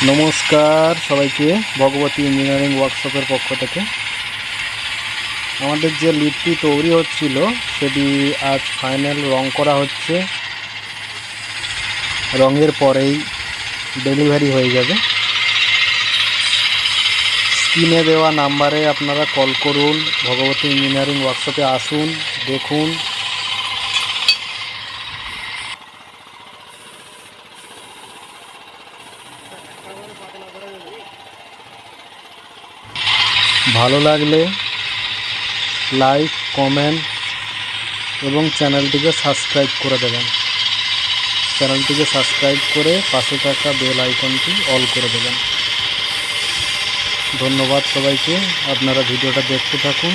নমস্কার সবাইকে ভগবতী ইঞ্জিনিয়ারিং ওয়ার্কশপের পক্ষ থেকে। আমাদের যে লিফটটি তৈরি হচ্ছিল সেটি আজ ফাইনাল রং করা হচ্ছে। রঙের পরেই ডেলিভারি হয়ে যাবে। স্ক্রিনে দেওয়া নাম্বারে আপনারা কল করুন, ভগবতী ইঞ্জিনিয়ারিং ওয়ার্কশপে আসুন, দেখুন। ভালো লাগলে লাইক, কমেন্ট এবং চ্যানেলটিকে সাবস্ক্রাইব করে দেবেন। চ্যানেলটিকে সাবস্ক্রাইব করে পাশে থাকা বেল আইকনটি অল করে দেবেন। ধন্যবাদ সবাইকে। আপনারা ভিডিওটা দেখতে থাকুন।